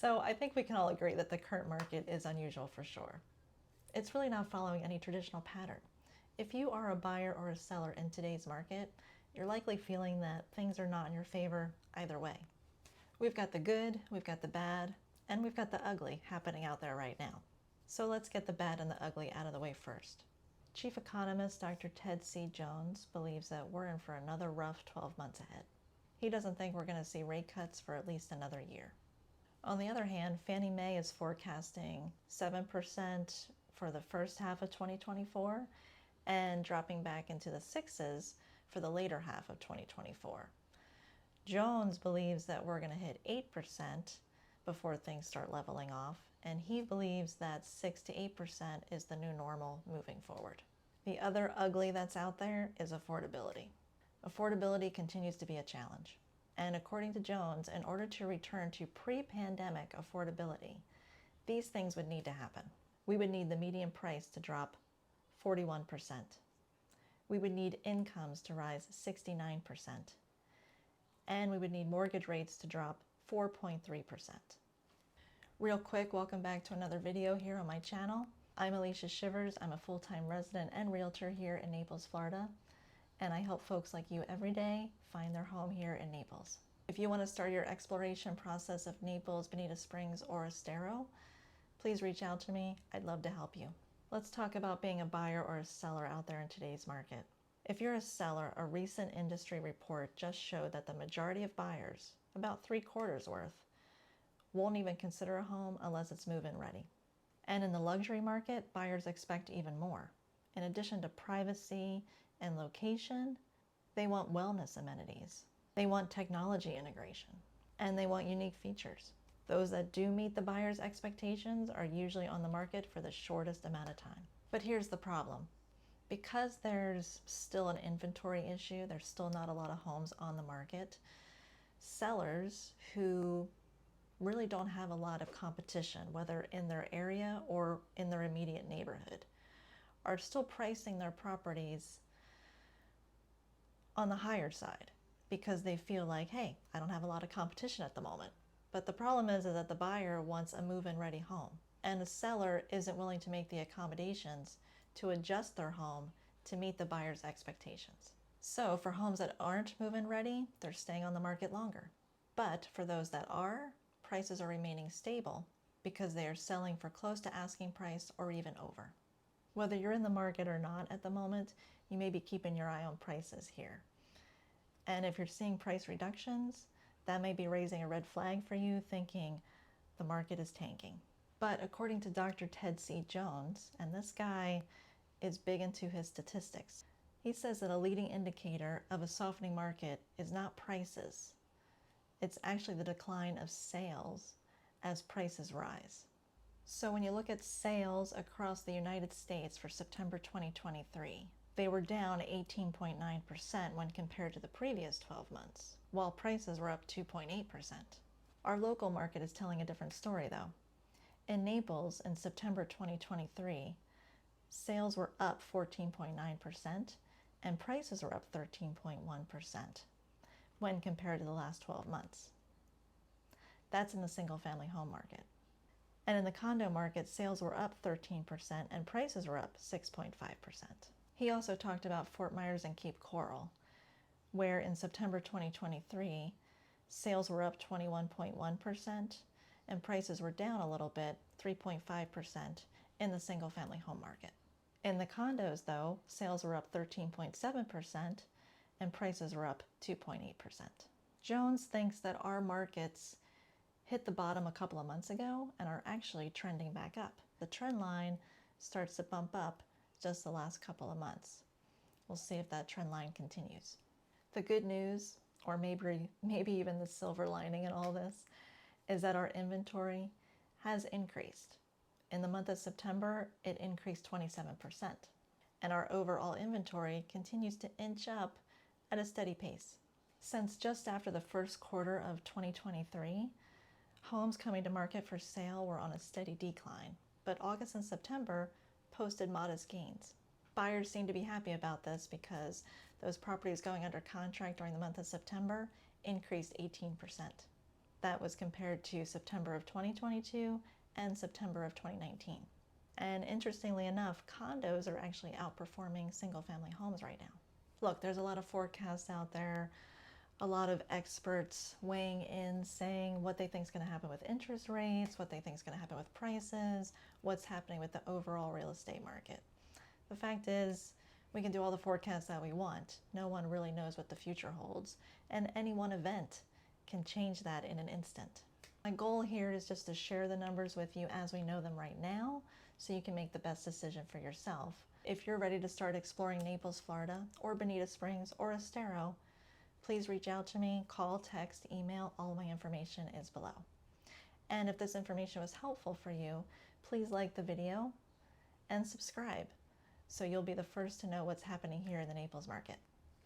So I think we can all agree that the current market is unusual for sure. It's really not following any traditional pattern. If you are a buyer or a seller in today's market, you're likely feeling that things are not in your favor either way. We've got the good, we've got the bad, and we've got the ugly happening out there right now. So let's get the bad and the ugly out of the way first. Chief economist Dr. Ted C. Jones believes that we're in for another rough 12 months ahead. He doesn't think we're going to see rate cuts for at least another year. On the other hand, Fannie Mae is forecasting 7% for the first half of 2024 and dropping back into the sixes for the later half of 2024. Jones believes that we're going to hit 8% before things start leveling off, and he believes that 6 to 8% is the new normal moving forward. The other ugly that's out there is affordability. Affordability continues to be a challenge. And according to Jones, in order to return to pre-pandemic affordability, these things would need to happen. We would need the median price to drop 41%. We would need incomes to rise 69%. And we would need mortgage rates to drop 4.3%. Real quick, welcome back to another video here on my channel. I'm Alysia Shivers. I'm a full-time resident and realtor here in Naples, Florida. And I help folks like you every day find their home here in Naples. If you want to start your exploration process of Naples, Bonita Springs, or Estero, please reach out to me. I'd love to help you. Let's talk about being a buyer or a seller out there in today's market. If you're a seller, a recent industry report just showed that the majority of buyers, about 3/4 worth, won't even consider a home unless it's move-in ready. And in the luxury market, buyers expect even more. In addition to privacy and location, they want wellness amenities. They want technology integration, and they want unique features. Those that do meet the buyer's expectations are usually on the market for the shortest amount of time. But here's the problem. Because there's still an inventory issue, there's still not a lot of homes on the market, sellers who really don't have a lot of competition, whether in their area or in their immediate neighborhood, are still pricing their properties on the higher side because they feel like, hey, I don't have a lot of competition at the moment. But the problem is that the buyer wants a move-in ready home, and the seller isn't willing to make the accommodations to adjust their home to meet the buyer's expectations. So for homes that aren't move-in ready, they're staying on the market longer. But for those that are, prices are remaining stable because they are selling for close to asking price or even over. Whether you're in the market or not at the moment, you may be keeping your eye on prices here. And if you're seeing price reductions, that may be raising a red flag for you, thinking the market is tanking. But according to Dr. Ted C. Jones, and this guy is big into his statistics, he says that a leading indicator of a softening market is not prices. It's actually the decline of sales as prices rise. So when you look at sales across the United States for September 2023, they were down 18.9% when compared to the previous 12 months, while prices were up 2.8%. Our local market is telling a different story though. In Naples, in September 2023, sales were up 14.9% and prices were up 13.1% when compared to the last 12 months. That's in the single-family home market. And in the condo market, sales were up 13% and prices were up 6.5%. He also talked about Fort Myers and Cape Coral, where in September 2023, sales were up 21.1% and prices were down a little bit, 3.5%, in the single-family home market. In the condos, though, sales were up 13.7% and prices were up 2.8%. Jones thinks that our markets hit the bottom a couple of months ago and are actually trending back up. The trend line starts to bump up just the last couple of months. We'll see if that trend line continues. The good news, or maybe even the silver lining in all this, is that our inventory has increased. In the month of September, it increased 27%. And our overall inventory continues to inch up at a steady pace. Since just after the first quarter of 2023, homes coming to market for sale were on a steady decline, but August and September posted modest gains. Buyers seem to be happy about this because those properties going under contract during the month of September increased 18%. That was compared to September of 2022 and September of 2019. And interestingly enough, condos are actually outperforming single-family homes right now. Look, there's a lot of forecasts out there, a lot of experts weighing in, saying what they think is going to happen with interest rates, what they think is going to happen with prices, what's happening with the overall real estate market. The fact is, we can do all the forecasts that we want. No one really knows what the future holds, and any one event can change that in an instant. My goal here is just to share the numbers with you as we know them right now, so you can make the best decision for yourself. If you're ready to start exploring Naples, Florida, or Bonita Springs, or Estero, please reach out to me, call, text, email, all my information is below. And if this information was helpful for you, please like the video and subscribe so you'll be the first to know what's happening here in the Naples market.